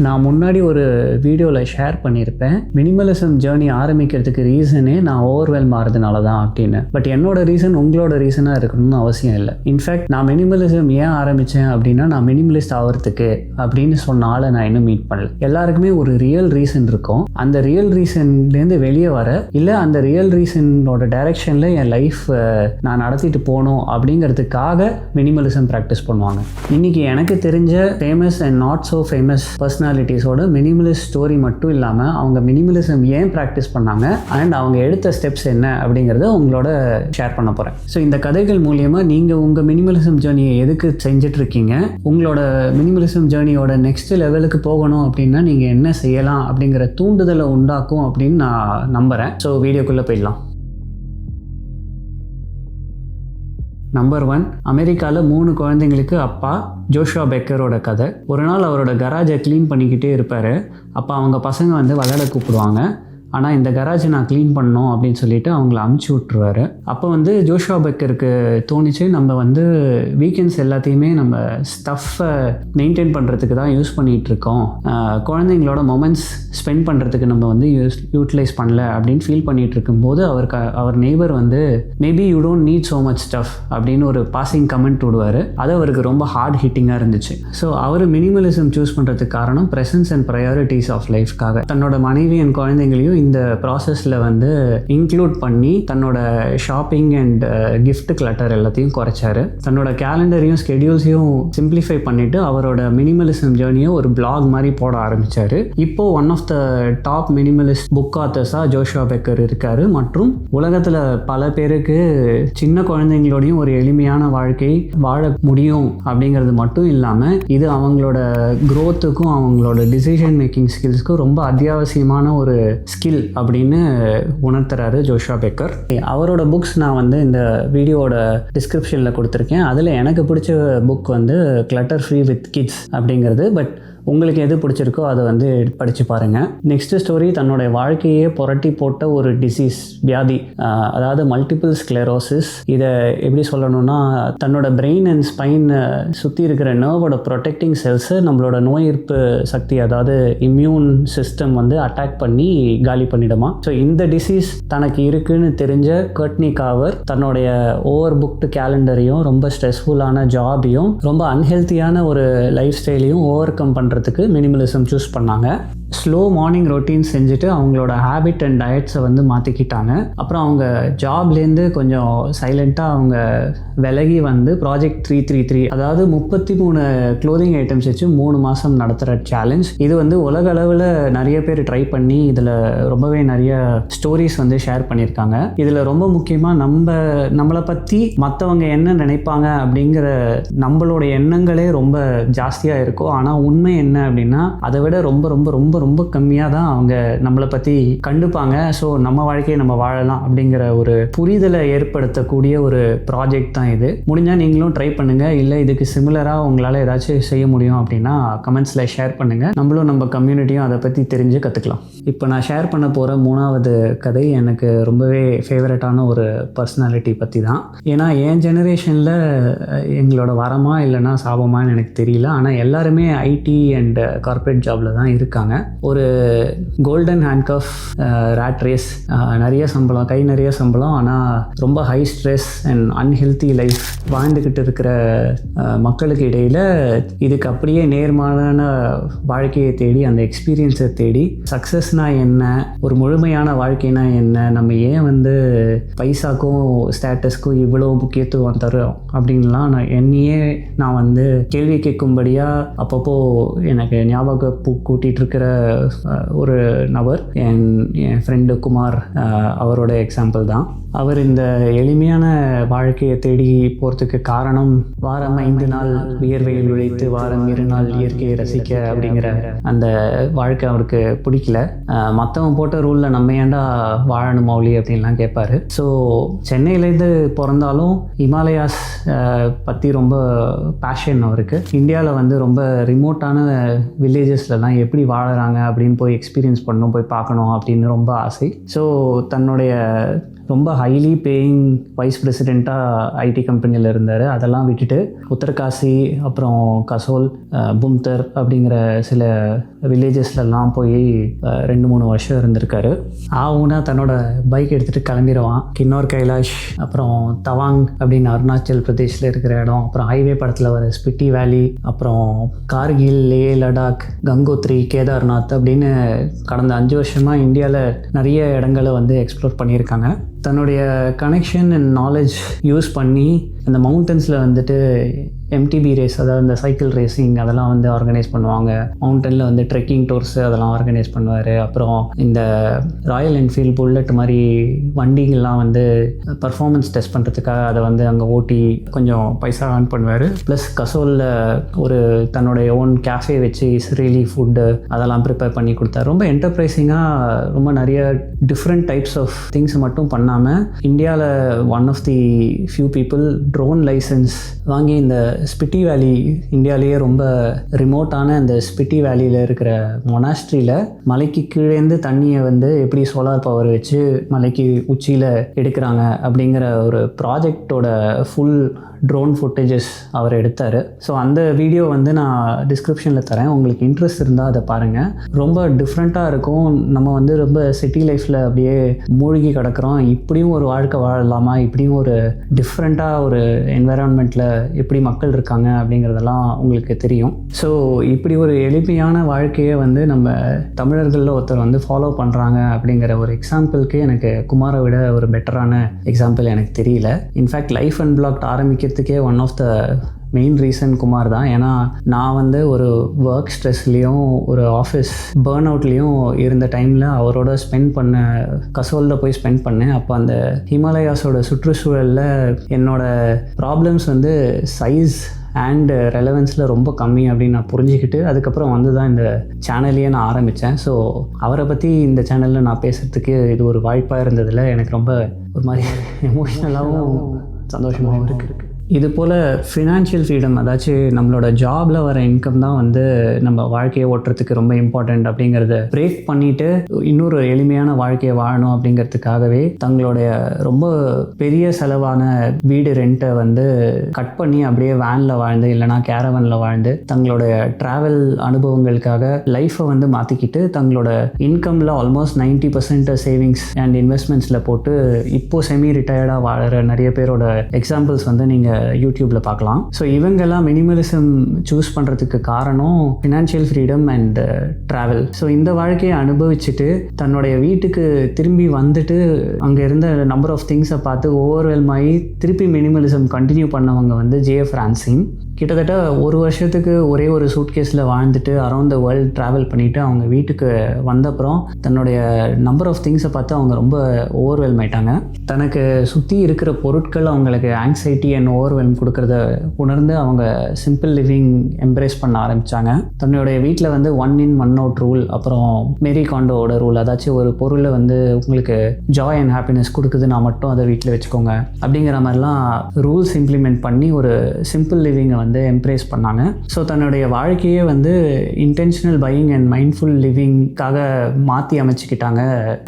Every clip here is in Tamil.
நான் முன்னாடி ஒரு வீடியோவில் ஷேர் பண்ணியிருப்பேன், மினிமலிசம் ஜேர்னி ஆரம்பிக்கிறதுக்கு ரீசனே நான் ஓவர்வெல்ம் ஆகிறதுனால தான் அப்படின்னு. பட் என்னோட ரீசன் உங்களோட ரீசனாக இருக்கணும்னு அவசியம் இல்லை. இன்ஃபேக்ட் நான் மினிமலிசம் ஏன் ஆரம்பித்தேன் அப்படின்னா, நான் மினிமலிஸ்ட் ஆகிறதுக்கு அப்படின்னு சொன்ன ஆளை நான் இன்னும் மீட் பண்ணல. எல்லாருக்குமே ஒரு ரியல் ரீசன் இருக்கும். அந்த ரியல் ரீசன்லேருந்து வெளியே வர, இல்லை அந்த ரியல் ரீசனோட டைரக்ஷனில் என் லைஃப் நான் நடத்திட்டு போகணும் அப்படிங்கிறதுக்காக மினிமலிசம் ப்ராக்டிஸ் பண்ணுவாங்க. இன்றைக்கி எனக்கு தெரிஞ்ச famous and not so famous பர்சனாலிட்டிஸோட மினிமலிஸ்ட் ஸ்டோரி மட்டும் இல்லாமல் அவங்க மினிமலிசம் ஏன் ப்ராக்டிஸ் பண்ணாங்க அண்ட் அவங்க எடுத்த ஸ்டெப்ஸ் என்ன அப்படிங்கிறத உங்களோட ஷேர் பண்ண போகிறேன். ஸோ இந்த கதைகள் மூலியமாக நீங்கள் உங்கள் மினிமலிசம் ஜேர்னியை எதுக்கு செஞ்சிட்ருக்கீங்க, உங்களோட மினிமலிசம் ஜேர்னியோட நெக்ஸ்ட் லெவலுக்கு போகணும் அப்படின்னா நீங்கள் என்ன செய்யலாம் அப்படிங்கிற தூண்டுதலை உண்டாக்கும் அப்படின்னு நான் நம்புகிறேன். ஸோ வீடியோக்குள்ளே போயிடலாம். நம்பர் 1, அமெரிக்காவில் 3 குழந்தைங்களுக்கு அப்பா ஜோஷுவா பெக்கரோட கதை. ஒரு நாள் அவரோட கராஜை க்ளீன் பண்ணிக்கிட்டே இருப்பார். அப்போ அவங்க பசங்க வந்து விளையாட கூப்பிடுவாங்க. ஆனால் இந்த கராஜை நான் க்ளீன் பண்ணணும் அப்படின்னு சொல்லிட்டு அவங்கள அமுச்சு விட்ருவார். அப்போ வந்து ஜோஷுவா பெக்கருக்கு தோணிச்சு, நம்ம வந்து வீக்கெண்ட்ஸ் எல்லாத்தையுமே நம்ம ஸ்டஃப்பை மெயின்டைன் பண்ணுறதுக்கு தான் யூஸ் பண்ணிகிட்ருக்கோம், குழந்தைங்களோட மொமெண்ட்ஸ் ஸ்பெண்ட் பண்ணுறதுக்கு நம்ம வந்து யூட்டிலைஸ் பண்ணல அப்படின்னு ஃபீல் பண்ணிகிட்டு இருக்கும்போது அவர் நெய்பர் வந்து maybe you don't need so much stuff அப்படின்னு ஒரு பாசிங் கமெண்ட் விடுவார். அது அவருக்கு ரொம்ப ஹார்ட் ஹிட்டிங்காக இருந்துச்சு. ஸோ அவர் மினிமலிசம் சூஸ் பண்ணுறதுக்கு காரணம் ப்ரெசன்ஸ் அண்ட் ப்ரையாரிட்டிஸ் ஆஃப் லைஃப்காக. தன்னோட மனைவி அண்ட் குழந்தைங்களையும் இந்த ப்ராசஸில் வந்து இன்க்ளூட் பண்ணி தன்னோட ஷாப்பிங் அண்ட் கிஃப்ட் கிளட்டர் எல்லாத்தையும் குறைச்சாரு. தன்னோட கேலண்டரையும் ஸ்கெடியூல்ஸையும் சிம்பிளிஃபை பண்ணிவிட்டு அவரோட மினிமலிசம் ஜேர்னியை ஒரு பிளாக் மாதிரி போட ஆரம்பித்தார். இப்போ one of the top minimalist book ஆத்தர்ஸாக ஜோஷுவா பெக்கர் இருக்கார். மற்றும் உலகத்தில் பல பேருக்கு சின்ன குழந்தைங்களோடையும் ஒரு எளிமையான வாழ்க்கை வாழ முடியும் அப்படிங்கிறது மட்டும் இல்லாமல் இது அவங்களோட க்ரோத்துக்கும் அவங்களோட டிசிஷன் மேக்கிங் ஸ்கில்ஸ்க்கும் ரொம்ப அத்தியாவசியமான ஒரு ஸ்கில் அப்படின்னு உணர்த்துறாரு ஜோஷுவா பெக்கர். அவரோட புக்ஸ் நான் வந்து இந்த வீடியோட டிஸ்கிரிப்ஷனில் கொடுத்துருக்கேன். அதில் எனக்கு பிடிச்ச புக் வந்து கிளட்டர் ஃப்ரீ வித் கிட்ஸ் அப்படிங்கிறது. பட் உங்களுக்கு எது பிடிச்சிருக்கோ அதை வந்து படித்து பாருங்கள். நெக்ஸ்ட் ஸ்டோரி, தன்னோட வாழ்க்கையே புரட்டி போட்ட ஒரு டிசீஸ், வியாதி, அதாவது மல்டிபிள் ஸ்க்ளெரோசிஸ். இதை எப்படி சொல்லணும்னா, தன்னோட பிரெயின் அண்ட் ஸ்பைன் சுற்றி இருக்கிற நர்வோட ப்ரொடெக்டிங் செல்ஸை நம்மளோட நோய் எதிர்ப்பு சக்தி, அதாவது இம்யூன் சிஸ்டம் வந்து அட்டாக் பண்ணி காலி பண்ணிடுமா. ஸோ இந்த டிசீஸ் தனக்கு இருக்குன்னு தெரிஞ்ச கர்ட்னி காவர் தன்னுடைய ஓவர் புக்டு கேலண்டரையும் ரொம்ப ஸ்ட்ரெஸ்ஃபுல்லான ஜாபையும் ரொம்ப அன்ஹெல்த்தியான ஒரு லைஃப் ஸ்டைலையும் ஓவர் கம் பண்ணுறதுக்கு மினிமலிசம் சூஸ் பண்ணாங்க. ஸ்லோ மார்னிங் ரொட்டீன் செஞ்சுட்டு அவங்களோட ஹேபிட் அண்ட் டயட்ஸை வந்து மாற்றிக்கிட்டாங்க. அப்புறம் அவங்க ஜாப்லேருந்து கொஞ்சம் சைலண்ட்டாக அவங்க விலகி வந்து ப்ராஜெக்ட் 333, அதாவது 33 க்ளோதிங் ஐட்டம்ஸ் வச்சு 3 மாதம் நடத்துகிற சேலஞ்ச். இது வந்து உலக அளவில் நிறைய பேர் ட்ரை பண்ணி இதில் ரொம்பவே நிறைய ஸ்டோரிஸ் வந்து ஷேர் பண்ணியிருக்காங்க. இதில் ரொம்ப முக்கியமாக நம்மளை பற்றி மற்றவங்க என்ன நினைப்பாங்க அப்படிங்கிற நம்மளோட எண்ணங்களே ரொம்ப ஜாஸ்தியாக இருக்கும். ஆனால் உண்மை என்ன அப்படின்னா, அதை விட ரொம்ப ரொம்ப ரொம்ப ரொம்ப கம்மியாக தான் அவங்க நம்மளை பற்றி கண்டுப்பாங்க. ஸோ நம்ம வாழ்க்கையை நம்ம வாழலாம் அப்படிங்கிற ஒரு புரிதலை ஏற்படுத்தக்கூடிய ஒரு ப்ராஜெக்ட் தான் இது. முடிஞ்சால் நீங்களும் ட்ரை பண்ணுங்கள். இல்லை இதுக்கு சிமிலராக உங்களால் ஏதாச்சும் செய்ய முடியும் அப்படின்னா கமெண்ட்ஸில் ஷேர் பண்ணுங்கள். நம்மளும் நம்ம கம்யூனிட்டியும் அதை பற்றி தெரிஞ்சு கற்றுக்கலாம். இப்போ நான் ஷேர் பண்ண போகிற 3வது கதை எனக்கு ரொம்பவே ஃபேவரட்டான ஒரு பர்சனாலிட்டி பற்றி தான். ஏன்னா என் ஜெனரேஷனில் எங்களோட வரமா இல்லைனா சாபமானு எனக்கு தெரியல. ஆனால் எல்லாருமே ஐடி அண்ட் கார்ப்பரேட் ஜாபில் தான் இருக்காங்க. ஒரு கோல்டன் ஹேண்ட்கஃப், ரேட் ரேஸ், நிறைய சம்பளம், கை நிறைய சம்பளம், ஆனால் ரொம்ப high stress and unhealthy life வாழ்ந்துக்கிட்டு இருக்கிற மக்களுக்கு இடையில் இதுக்கு அப்படியே நேர்மாறான வாழ்க்கையை தேடி, அந்த எக்ஸ்பீரியன்ஸை தேடி, சக்ஸஸ்னால் என்ன, ஒரு முழுமையான வாழ்க்கைனா என்ன, நம்ம ஏன் வந்து பைசாக்கும் ஸ்டேட்டஸ்க்கும் இவ்வளோ முக்கியத்துவம் தரோம் அப்படின்லாம் நான் வந்து கேள்வி கேட்கும்படியாக அப்பப்போ எனக்கு ஞாபகம் கூட்டிகிட்டு இருக்கிற ஒரு நபர் என் ஃப்ரெண்டு குமார். அவரோட எக்ஸாம்பிள் தான். அவர் இந்த எளிமையான வாழ்க்கையை தேடி போகிறதுக்கு காரணம், வாரம் 5 நாள் வியர்வையில் உழைத்து வாரம் 2 நாள் இயற்கையை ரசிக்க அப்படிங்கிற அந்த வாழ்க்கை அவருக்கு பிடிக்கல. மற்றவன் போட்ட ரூலில் நம்ம ஏன்டா வாழணும் மௌலி அப்படின்லாம் கேட்பாரு. ஸோ சென்னையிலேருந்து பிறந்தாலும் ஹிமாலயாஸ் பற்றி ரொம்ப பேஷன் அவருக்கு. இந்தியாவில் வந்து ரொம்ப ரிமோட்டான வில்லேஜஸ்லலாம் எப்படி வாழறாங்க அப்படின்னு போய் எக்ஸ்பீரியன்ஸ் பண்ணணும், போய் பார்க்கணும் அப்படின்னு ரொம்ப ஆசை. ஸோ தன்னுடைய ரொம்ப ஹைலி பேயிங் வைஸ் பிரசிடெண்ட்டாக ஐடி கம்பெனியில் இருந்தார். அதெல்லாம் விட்டுட்டு உத்தரகாசி, அப்புறம் கசோல், பும்தர் அப்படிங்கிற சில வில்லேஜஸ்லலாம் போய் 2-3 வருஷம் இருந்திருக்காரு. ஆவுனா தன்னோட பைக் எடுத்துகிட்டு கிளம்பிடுவான். கின்னோர் கைலாஷ், அப்புறம் தவாங் அப்படின்னு அருணாச்சல் பிரதேஷில் இருக்கிற இடம், அப்புறம் ஹைவே படத்தில் வர ஸ்பிட்டி வேலி, அப்புறம் கார்கில், லே லடாக், கங்கோத்ரி, கேதார்நாத் அப்படின்னு கடந்த 5 வருஷமாக இந்தியாவில் நிறைய இடங்களை வந்து எக்ஸ்ப்ளோர் பண்ணியிருக்காங்க. தன்னுடைய கனெக்ஷன் அண்ட் நாலேஜ் யூஸ் பண்ணி அந்த மவுண்டன்ஸில் வந்துட்டு எம்டிபி ரேஸ், அதாவது இந்த சைக்கிள் ரேசிங் அதெல்லாம் வந்து ஆர்கனைஸ் பண்ணுவாங்க. மவுண்டனில் வந்து ட்ரெக்கிங் டூர்ஸு அதெல்லாம் ஆர்கனைஸ் பண்ணுவார். அப்புறம் இந்த ராயல் என்ஃபீல்ட் புல்லட் மாதிரி வண்டிகள்லாம் வந்து பர்ஃபார்மன்ஸ் டெஸ்ட் பண்ணுறதுக்காக அதை வந்து அங்கே ஓட்டி கொஞ்சம் பைசா ஏர்ன் பண்ணுவார். ப்ளஸ் கசோலில் ஒரு தன்னுடைய ஓன் கேஃபே வச்சு இஸ்ரேலி ஃபுட்டு அதெல்லாம் ப்ரிப்பேர் பண்ணி கொடுத்தாரு. ரொம்ப என்டர்பிரைசிங்காக ரொம்ப நிறைய டிஃப்ரெண்ட் டைப்ஸ் ஆஃப் திங்ஸ் மட்டும் பண்ணாமல் இந்தியாவில் one of the few people drone licence வாங்கி இந்த ஸ்பிட்டி வேலி, இந்தியாவிலேயே ரொம்ப ரிமோட்டான இந்த ஸ்பிட்டி வேலியில் இருக்கிற மொனாஸ்ட்ரியில் மலைக்கு கீழேருந்து தண்ணியை வந்து எப்படி சோலார் பவர் வச்சு மலைக்கு உச்சியில் எடுக்கிறாங்க அப்படிங்கிற ஒரு ப்ராஜெக்டோட ஃபுல் ட்ரோன் ஃபுட்டேஜஸ் அவர் எடுத்தார். ஸோ அந்த வீடியோ வந்து நான் டிஸ்கிரிப்ஷனில் தரேன், உங்களுக்கு இன்ட்ரெஸ்ட் இருந்தால் அதை பாருங்கள். ரொம்ப டிஃப்ரெண்ட்டாக இருக்கும். நம்ம வந்து ரொம்ப சிட்டி லைஃப்பில் அப்படியே மூழ்கி கிடக்கிறோம். இப்படியும் ஒரு வாழ்க்கை வாழலாமா, இப்படியும் ஒரு டிஃப்ரெண்ட்டாக ஒரு என்வைரான்மெண்ட்டில் எப்படி மக்கள் இருக்காங்க அப்படிங்கிறதெல்லாம் உங்களுக்கு தெரியும். ஸோ இப்படி ஒரு எளிமையான வாழ்க்கையை வந்து நம்ம தமிழர்களில் ஒருத்தர் வந்து ஃபாலோ பண்ணுறாங்க அப்படிங்கிற ஒரு எக்ஸாம்பிளுக்கு எனக்கு குமாரை விட ஒரு பெட்டரான எக்ஸாம்பிள் எனக்கு தெரியல. இன்ஃபேக்ட் லைஃப் அன்பிளாக்ட் ஆரம்பிக்கிறதுக்கே one of the main reason Kumar தான். ஏன்னா நான் வந்து ஒரு ஒர்க் ஸ்ட்ரெஸ்லேயும் ஒரு ஆஃபீஸ் பேர்ன் அவுட்லேயும் இருந்த டைமில் அவரோட கசோலில் போய் ஸ்பெண்ட் பண்ணேன். அப்போ அந்த ஹிமாலயாஸோட சுற்றுச்சூழலில் என்னோடய ப்ராப்ளம்ஸ் வந்து சைஸ் அண்ட் ரெலவன்ஸில் ரொம்ப கம்மி அப்படின்னு நான் புரிஞ்சுக்கிட்டு அதுக்கப்புறம் வந்து தான் இந்த சேனலையே நான் ஆரம்பித்தேன். ஸோ அவரை பற்றி இந்த சேனலில் நான் பேசுகிறதுக்கு இது ஒரு வாய்ப்பாக இருந்ததில் எனக்கு ரொம்ப ஒரு மாதிரி எமோஷ்னலாகவும் சந்தோஷமாகவும் இருக்குது. இது போல் ஃபினான்ஷியல் ஃப்ரீடம், அதாச்சும் நம்மளோட ஜாபில் வர இன்கம் தான் வந்து நம்ம வாழ்க்கையை ஓட்டுறதுக்கு ரொம்ப இம்பார்ட்டண்ட் அப்படிங்கிறத பிரேக் பண்ணிவிட்டு இன்னொரு எளிமையான வாழ்க்கையை வாழணும் அப்படிங்கிறதுக்காகவே தங்களுடைய ரொம்ப பெரிய செலவான வீடு ரெண்ட்டை வந்து கட் பண்ணி அப்படியே வேனில் வாழ்ந்து இல்லைனா கேரவனில் வாழ்ந்து தங்களுடைய ட்ராவல் அனுபவங்களுக்காக லைஃப்பை வந்து மாற்றிக்கிட்டு தங்களோட இன்கமில் ஆல்மோஸ்ட் 90% சேவிங்ஸ் அண்ட் இன்வெஸ்ட்மெண்ட்ஸில் போட்டு இப்போது செமி ரிட்டையர்டாக வாழற நிறைய பேரோட எக்ஸாம்பிள்ஸ் வந்து நீங்கள் யூடியூப்பில் பார்க்கலாம். ஸோ இவங்கெல்லாம் மினிமலிசம் சூஸ் பண்ணுறதுக்கு காரணம் financial freedom and travel. So இந்த வாழ்க்கையை அனுபவிச்சுட்டு தன்னுடைய வீட்டுக்கு திரும்பி வந்துட்டு அங்கே இருந்த நம்பர் ஆஃப் திங்ஸை பார்த்து ஓவர்வெல்ம் ஆகி திருப்பி மினிமலிசம் கண்டினியூ பண்ணவங்க வந்து ஜே.எஃப். ரான்சிங். கிட்டத்தட்ட ஒரு வருஷத்துக்கு ஒரே ஒரு சூட்கேஸில் வாழ்ந்துட்டு அரௌண்ட் த வேர்ல்டு ட்ராவல் பண்ணிவிட்டு அவங்க வீட்டுக்கு வந்தப்புறம் தன்னுடைய நம்பர் ஆஃப் திங்ஸை பார்த்து அவங்க ரொம்ப ஓவர்வெல்ம் ஆயிட்டாங்க. தனக்கு சுற்றி இருக்கிற பொருட்கள் அவங்களுக்கு ஆங்ஸைட்டி அண்ட் ஓவர்வெல்ம் கொடுக்கறத உணர்ந்து அவங்க சிம்பிள் லிவிங் எம்ப்ரேஸ் பண்ண ஆரம்பித்தாங்க. தன்னுடைய வீட்டில் வந்து 1 in 1 out ரூல், அப்புறம் மேரி காண்டோட ரூல், அதாச்சும் ஒரு பொருளை வந்து உங்களுக்கு ஜாய் அண்ட் ஹாப்பினஸ் கொடுக்குதுன்னா மட்டும் அதை வீட்டில் வச்சுக்கோங்க அப்படிங்கிற மாதிரிலாம் ரூல்ஸ் இம்ப்ளிமெண்ட் பண்ணி ஒரு சிம்பிள் லிவிங்கை வந்து எம்ப்ரேஸ் பண்ணாங்க. ஸோ தன்னுடைய வாழ்க்கையே வந்து இன்டென்ஷனல் பையிங் அண்ட் மைண்ட்ஃபுல் லிவிங்காக மாற்றி அமைச்சிக்கிட்டாங்க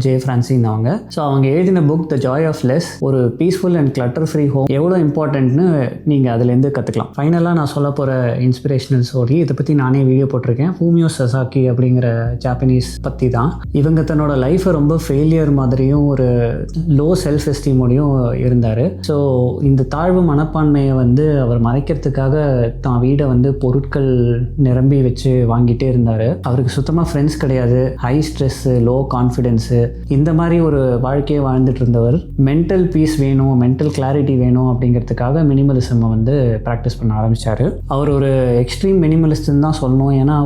ஜே.எஃப். ரான்சிங் அவங்க. ஸோ அவங்க எழுதின book The Joy of Less, ஒரு peaceful and clutter free home எவ்வளோ இம்பார்ட்டன்ட்னு நீங்கள் அதுலேருந்து கற்றுக்கலாம். ஃபைனலாக நான் சொல்ல போகிற இன்ஸ்பிரேஷனல் ஸ்டோரி, இதை பற்றி நானே வீடியோ போட்டிருக்கேன். ஃபூமியோ சசாக்கி அப்படிங்கிற ஜாப்பனீஸ் பற்றி தான். இவங்க தன்னோட லைஃப்பை ரொம்ப ஃபெயிலியர் மாதிரியும் ஒரு லோ செல்ஃப் எஸ்டீமோடையும் இருந்தார். ஸோ இந்த தாழ்வு மனப்பான்மையை வந்து அவர் மறைக்கிறதுக்காக தான் வீடை வந்து பொருட்கள் நிரம்பி வச்சு வாங்கிட்டே இருந்தார். அவருக்கு சுத்தமாக ஃப்ரெண்ட்ஸ் கிடையாது, ஹை ஸ்ட்ரெஸ்ஸு, லோ கான்ஃபிடென்ஸு, இந்த மாதிரி ஒரு வாழ்க்கையை வாழ்ந்துட்டு இருந்தவர் மென்டல் பீஸ் வேணும், மென்டல் கிளாரிட்டி வேணும் அப்படிங்கிறதுக்காக மினிமலிசமை வந்து ப்ராக்டிஸ் பண்ண ஆரம்பித்தார். அவர் ஒரு எக்ஸ்ட்ரீம் மினிமலிஸ்ட்னு தான் சொல்லணும். ஏன்னா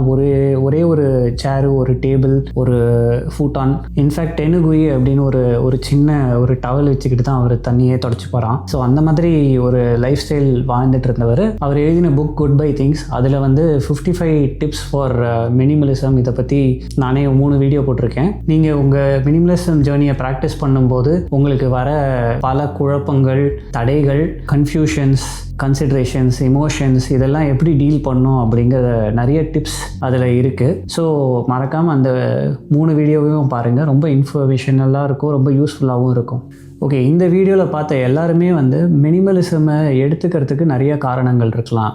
ஒரே ஒரு சேரு, ஒரு டேபிள், ஒரு ஃபூட்டான், இன்ஃபேக்ட் டெனுகுயி அப்படின்னு ஒரு சின்ன ஒரு டவல் வச்சுக்கிட்டு தான் அவர் தண்ணியே தொடச்சி போகிறான். ஸோ அந்த மாதிரி ஒரு லைஃப் ஸ்டைல் வாழ்ந்துட்டு இருந்தவர். அவர் எழுதின புக் குட் பை திங்ஸ், அதில் வந்து 55 டிப்ஸ் ஃபார் மினிமலிசம், இதை பற்றி நானே 3 வீடியோ போட்டிருக்கேன். நீங்கள் உங்கள் மினிமலிசம் ஜேர்னியை ப்ராக்டிஸ் பண்ணும்போது உங்களுக்கு வர பல குழப்பங்கள், தடைகள், கன்ஃபியூஷன்ஸ், கன்சிடரேஷன்ஸ், எமோஷன்ஸ் இதெல்லாம் எப்படி டீல் பண்ணணும் அப்படிங்கிற நிறைய டிப்ஸ் அதில் இருக்குது. ஸோ மறக்காமல் அந்த 3 வீடியோவையும் பாருங்கள். ரொம்ப இன்ஃபர்மேஷனலாக இருக்கும், ரொம்ப யூஸ்ஃபுல்லாகவும் இருக்கும். ஓகே, இந்த வீடியோவில் பார்த்த எல்லாருமே வந்து மினிமலிசமை எடுத்துக்கிறதுக்கு நிறைய காரணங்கள் இருக்கலாம்.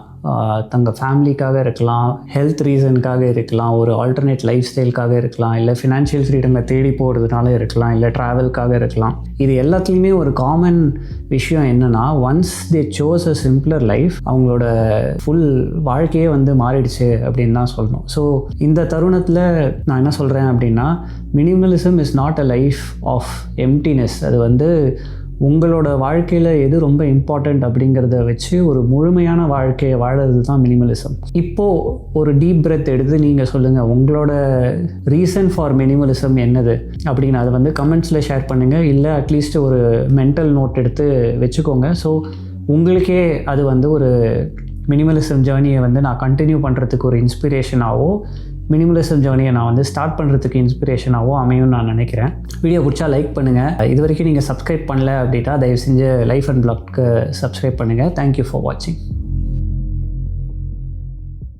தங்கள் ஃபேமிலிக்காக இருக்கலாம், ஹெல்த் ரீசனுக்காக இருக்கலாம், ஒரு ஆல்டர்னேட் லைஃப் ஸ்டைலுக்காக இருக்கலாம், இல்லை ஃபினான்ஷியல் ஃப்ரீடமை தேடி போகிறதுனால இருக்கலாம், இல்லை ட்ராவலுக்காக இருக்கலாம். இது எல்லாத்துலேயுமே ஒரு காமன் விஷயம் என்னென்னா, once they sous a simpler life, அவங்களோட ஃபுல் வாழ்க்கையே வந்து மாறிடுச்சு அப்படின்னு தான் சொல்லணும். ஸோ இந்த தருணத்தில் நான் என்ன சொல்கிறேன் அப்படின்னா, minimalism is not a life of emptiness. அது வந்து உங்களோட வாழ்க்கையில் எது ரொம்ப இம்பார்ட்டண்ட் அப்படிங்கிறத வச்சு ஒரு முழுமையான வாழ்க்கையை வாழறது தான் மினிமலிசம். இப்போது ஒரு டீப் பிரெத் எடுத்து நீங்கள் சொல்லுங்கள், உங்களோட ரீசன் ஃபார் மினிமலிசம் என்னது அப்படின்னு அதை வந்து கமெண்ட்ஸில் ஷேர் பண்ணுங்கள். இல்லை அட்லீஸ்ட் ஒரு மென்டல் நோட் எடுத்து வச்சுக்கோங்க. ஸோ உங்களுக்கே அது வந்து ஒரு மினிமலிசம் ஜேர்னியை வந்து நான் கண்டினியூ பண்ணுறதுக்கு ஒரு இன்ஸ்பிரேஷனாகவோ, மினிமலிசம் ஜேர்னியை நான் வந்து ஸ்டார்ட் பண்ணுறதுக்கு இன்ஸ்பிரேஷனாகவோ அமையும் நான் நினைக்கிறேன். வீடியோ பிடிச்சா லைக் பண்ணுங்கள். இது வரைக்கும் நீங்கள் சப்ஸ்கிரைப் பண்ணல அப்படின்னா தயவு செஞ்சு லைஃப் அண்ட் பிளாக்க்கு சப்ஸ்கிரைப் பண்ணுங்கள். தேங்க்யூ ஃபார் வாட்சிங்.